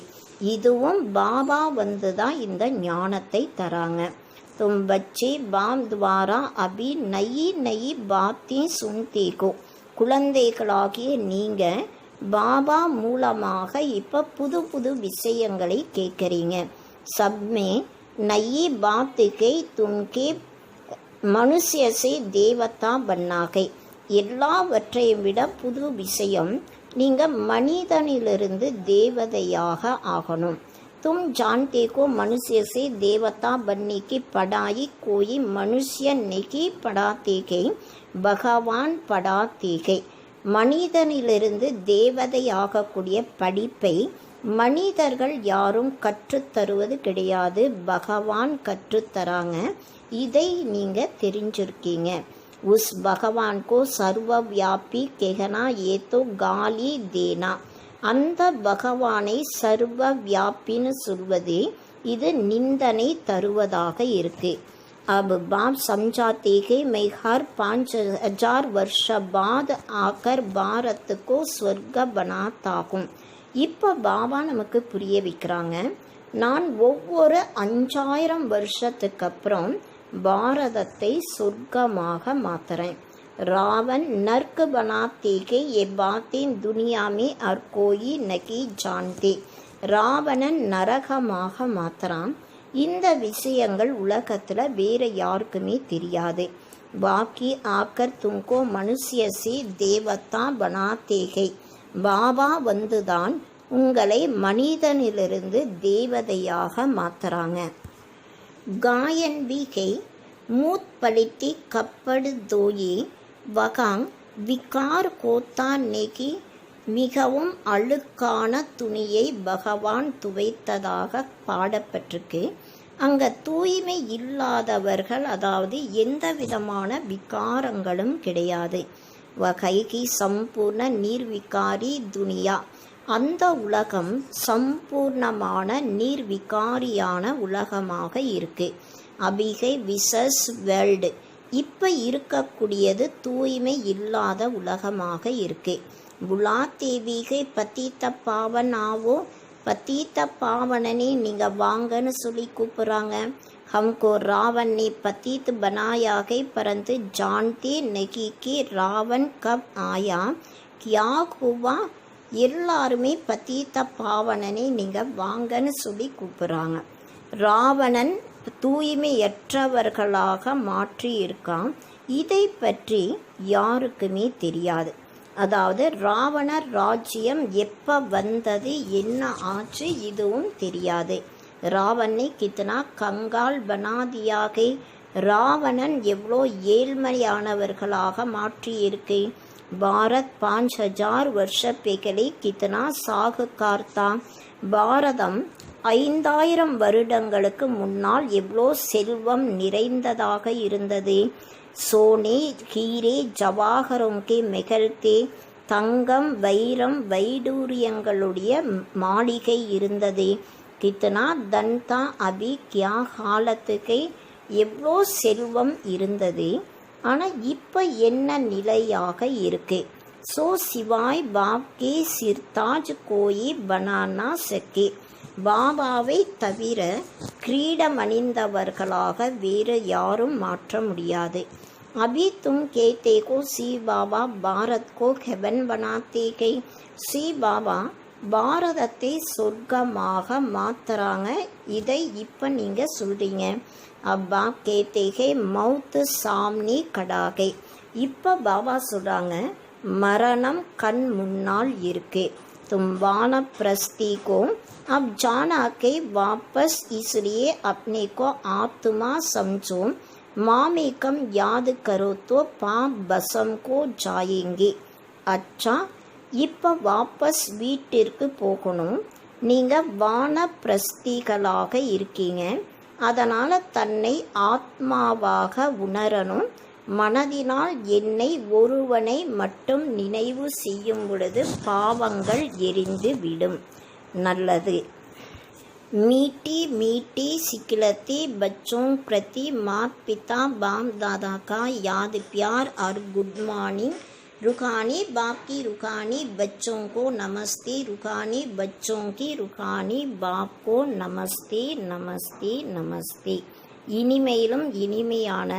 இதுவும் பாபா வந்து தான் இந்த ஞானத்தை தராங்க. தும் பச்சி பாம் துவாரா அபி நயி நயி பாத்தி சுன்தேகோ. குழந்தைகளாகிய நீங்கள் பாபா மூலமாக இப்போ புது புது விஷயங்களை கேட்குறீங்க. சப்மே नई बात गई तुमके मनुष्य से देवता बनना गई. எல்லாவற்றையும் விட புது விஷயம், நீங்கள் மனிதனிலிருந்து தேவதையாக ஆகணும். तुम जानते को मनुष्य से देवता बनने की पढ़ाई कोई मनुष्य नहीं पढ़ाते गई, भगवान पढ़ाते गई. மனிதனிலிருந்து தேவதையாகக்கூடிய படிப்பை மனிதர்கள் யாரும் கற்றுத்தருவது கிடையாது, பகவான் கற்றுத்தராங்க. இதை நீங்கள் தெரிஞ்சிருக்கீங்க. உஸ் பகவான் கோ சர்வ வியாபி கெஹனா ஏதோ காலி தேனா. அந்த பகவானை சர்வ வியாபின்னு சொல்வது இது நிந்தனை தருவதாக இருக்கு. अब बाप समझाते हैं मैं हर 5000 वर्ष बाद आकर भारत को स्वर्ग बनाता हूँ. இப்போ பாபா நமக்கு புரிய வைக்கிறாங்க, நான் ஒவ்வொரு 5000 வருஷத்துக்கு அப்புறம் பாரதத்தை சொர்க்கமாக மாற்றுறேன். रावण नर्क बनाते के ये बातें दुनिया में और कोई नहीं जानते. ராவணன் நரகமாக மாத்துறான். இந்த விஷயங்கள் உலகத்துல வேற யாருக்குமே தெரியாது. பாக்கி ஆக்கர் தும்கோ மனுஷ்ய से தேவதா बनाते हैं. பாபா வந்துதான் உங்களை மனிதனிலிருந்து தேவதையாக மாத்துறாங்க. गायन भी है मूत पलिटी कपड़ दोये वகாங் விகார் கோத்தா நெகி மிகவும் அழுக்கான துணியை பகவான் துவைத்ததாக பாடப்பட்டிருக்கு. அங்க தூய்மை இல்லாதவர்கள், அதாவது எந்த விதமான விகாரங்களும் கிடையாது. வகைகி சம்பூர்ண நீர்விகாரி துனியா, அந்த உலகம் சம்பூர்ணமான நீர்விகாரியான உலகமாக இருக்கு. அபிகை விசஸ் வேர்ல்டு, இப்போ இருக்கக்கூடியது தூய்மை இல்லாத உலகமாக இருக்கு. புலா தேவிகை பத்தீத்த பாவன் ஆவோ, பத்தீத்த பாவனனே நீங்கள் வாங்கன்னு சொல்லி கூப்பிட்றாங்க. हमको रावण ने पतित बनाया है परंतु जानते नहीं कि रावण कब आया क्या हुआ. எல்லாருமே பத்தீத்த பாவனனை நீங்கள் வாங்கன்னு சொல்லி கூப்பிட்றாங்க. ராவணன் தூய்மையற்றவர்களாக மாற்றி இருக்கான். இதை பற்றி யாருக்குமே தெரியாது. அதாவது ராவணர் ராஜ்யம் எப்போ வந்தது, என்ன ஆச்சு, இதுவும் தெரியாது. ராவணனை கித்தனா கங்கால் பனாதியாக, ராவணன் எவ்வளோ ஏழ்மையானவர்களாக மாற்றியிருக்கு. பாரத் 5000 வருஷ பெகலே கித்தனா சாகுகார்த்தா, பாரதம் 5000 வருடங்களுக்கு முன்னால் எவ்வளோ செல்வம் நிறைந்ததாக இருந்தது. சோனே ஹீரே ஜவாஹரோங்கே மெகல்தே, தங்கம் வைரம் வைடூரியங்களுடைய மாளிகை இருந்தது. கித்தனா தன்தா அபி கியா ஹாலத்துக்கு, எவ்வளோ செல்வம் இருந்தது. ஆனால் இப்போ என்ன நிலையாக இருக்கு. சோ சிவாய் பாப்கே சிர்தாஜ் கோயி பனானா சக்கே, பாபாவை தவிர கிரீடம் அணிந்தவர்களாக வேறு யாரும் மாற்ற முடியாது. அபி தும் Cathay go see Baba Bharat கோ ஹெவன் பனாத்தே கை, சி பாபா பாரதத்தை சொர்க்கமாக மாத்துறாங்க. இதை இப்போ நீங்கள் சொல்கிறீங்க. அப்பா கேத்தேகே மவுத்து சாம்னி கடாகை, இப்போ பாபா சொல்கிறாங்க மரணம் கண் முன்னால் இருக்கு. तुम वानप्रस्थी को अब जाना के वापस, इसलिए अपने को आत्मा समझो. मामेकम याद करो तो पाप बसम को जाएंगे. अच्छा, இப்போ வாபஸ் வீட்டிற்கு போகணும். நீங்கள் வானப்பிரஸ்திகளாக இருக்கீங்க. அதனால் தன்னை ஆத்மாவாக உணரணும். மனதினால் என்னை ஒருவனை மட்டும் நினைவு செய்யும் பொழுது பாவங்கள் எரிந்து விடும். நல்லது. मीठी मीठी सिखलती बच्चों प्रति माता पिता बाप दादा का याद प्यार और गुड मॉर्निंग. रूहानी बाप की रूहानी बच्चों को नमस्ते, रूहानी बच्चों की रूहानी बाप को नमस्ते नमस्ते नमस्ते. இனிமையிலும் இனிமையான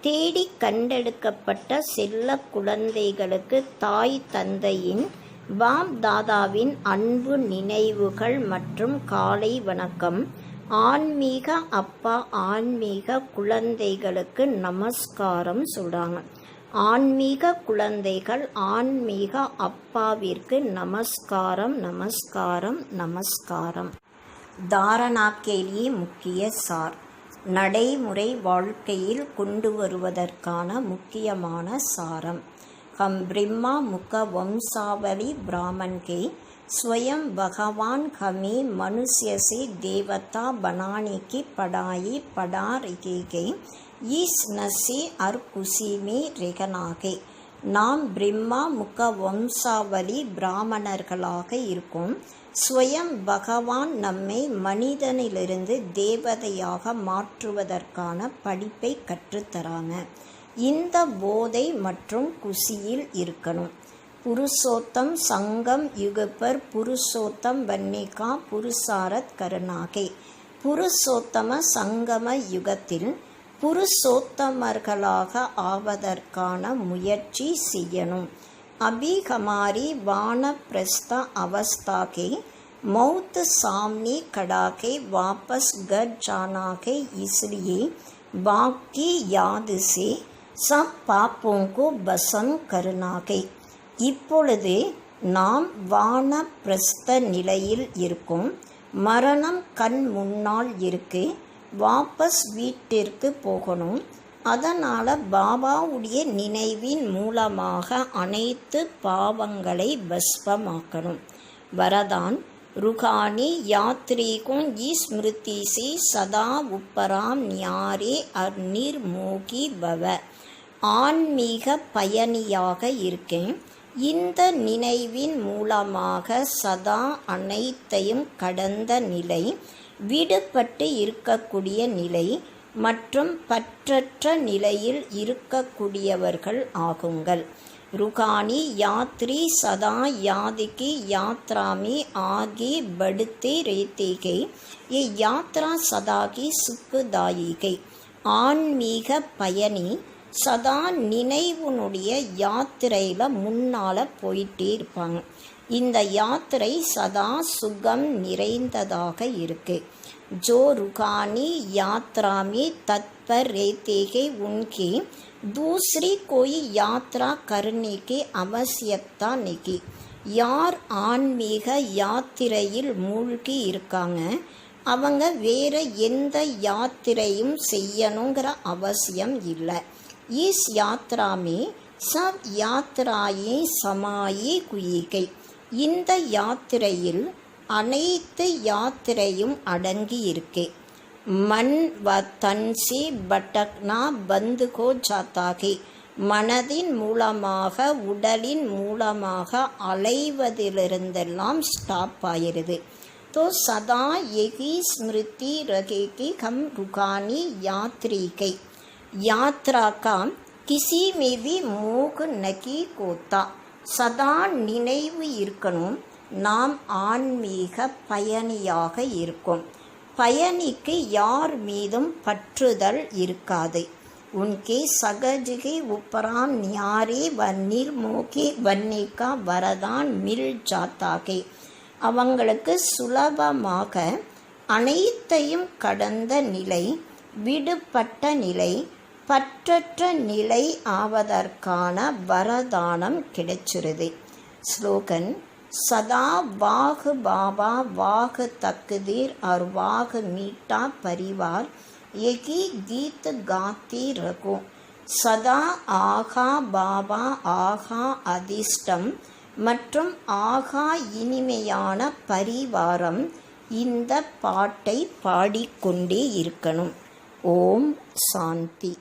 தேடி கண்டெடுக்கப்பட்ட செல்ல குழந்தைகளுக்கு தாய் தந்தையின் பாப் தாதாவின் அன்பு நினைவுகள் மற்றும் காலை வணக்கம். ஆன்மீக அப்பா ஆன்மீக குழந்தைகளுக்கு நமஸ்காரம் சொல்கிறாங்க. ஆன்மீக குழந்தைகள் ஆன்மீக அப்பாவிற்கு நமஸ்காரம் நமஸ்காரம் நமஸ்காரம். தாரணா கேலியே முக்கிய சார், நடைமுறை வாழ்க்கையில் கொண்டு வருவதற்கான முக்கியமான சாரம். हम ब्रह्मा मुख वंशावली ब्राह्मण के स्वयं भगवान हमें मनुष्य से देवता बनाने की पढ़ाई पढ़ा रहे हैं. इस नशे और खुशी में रहना है. நாம் பிரம்மா முக வம்சாவளி பிராமணர்களாக இருக்கோம். ஸ்வயம் பகவான் நம்மை மனிதனிலிருந்து தேவதையாக மாற்றுவதற்கான படிப்பை கற்றுத்தராங்க. இந்த போதை மற்றும் குசியில் இருக்கணும். புருஷோத்தம் சங்கம் யுகப்பர் புருஷோத்தம் வன்னிகா புருஷாரத் கருணாகை. புருஷோத்தம சங்கம யுகத்தில் புருஷோத்தமர்களாக ஆவதற்கான முயற்சி செய்யணும். अभी हमारी वानप्रस्थ अवस्था के मौत सामने खड़ा के वापस घर जाना है, इसलिए बाकी याद से सब पापों को भस्म करना है. இப்பொழுது நாம் வானப்பிரஸ்த நிலையில் இருக்கும். மரணம் கண் முன்னால் இருக்கு. வாபஸ் வீட்டிற்கு போகணும். அதனால் பாபாவுடைய நினைவின் மூலமாக அனைத்து பாவங்களை பஸ்பமாக்கணும். வரதான் रूहानी यात्रिकों की स्मृति से सदा उपराम न्यारे और निर्मोगी भव. ஆன்மீக பயணியாக இருக்கேன். இந்த நினைவின் மூலமாக சதா அனைத்தையும் கடந்த நிலை, விடுபட்டு இருக்கக்கூடிய நிலை மற்றும் பற்றற்ற நிலையில் இருக்கக்கூடியவர்கள் ஆகுங்கள். रूहानी यात्री सदा याद की यात्रा में आगे बढ़ते रहते हैं. ये यात्रा सदा की सुखदायी है. ஆன்மீக பயணி சதா நினைவுனுடைய யாத்திரையில் முன்னால் போயிட்டே இருப்பாங்க. இந்த யாத்திரை சதா சுகம் நிறைந்ததாக இருக்கு. जो रूहानी यात्रा में तत्पर रहते हैं उनकी दूसरी कोई यात्रा करने की आवश्यकता नहीं. யார் ஆன்மீக யாத்திரையில் மூழ்கி இருக்காங்க அவங்க வேற எந்த யாத்திரையும் செய்யணுங்கிற அவசியம் இல்லை. इस यात्रा में सब यात्राएं समाई हुई है. இந்த யாத்திரையில் அனைத்து யாத்திரையும் அடங்கி இருக்கு. மன் வ தன் से भटकना बंद हो जाता है. மனதின் மூலமாக உடலின் மூலமாக அலைவதிலிருந்தெல்லாம் ஸ்டாப் ஆயிருது. तो सदा यही स्मृति रहे कि हम रूहानी यात्री के यात्रा का किसी में भी मोह नहीं होता. சதா நினைவு இருக்கணும். நாம் ஆன்மீக பயணியாக இருக்கும். பயணிக்கு யார் மீதும் பற்றுதல் இருக்காது. उनके सहज के उपराम न्यारे व निर्मोही बनने का वरदान मिल जाता है. அவங்களுக்கு சுலபமாக அனைத்தையும் கடந்த நிலை, விடுபட்ட நிலை, பற்றற்ற நிலை ஆவதற்கான வரதானம் கிடைச்சிருது. ஸ்லோகன் सदा वाह बाबा वाह तकदीर और वाह मीठा परिवार यही गीत गाते रहो. सदा ஆகா பாபா ஆகா அதிர்ஷ்டம் மற்றும் ஆகா இனிமையான பரிவாரம் இந்த பாட்டை பாடிக்கொண்டே இருக்கணும். ஓம் சாந்தி.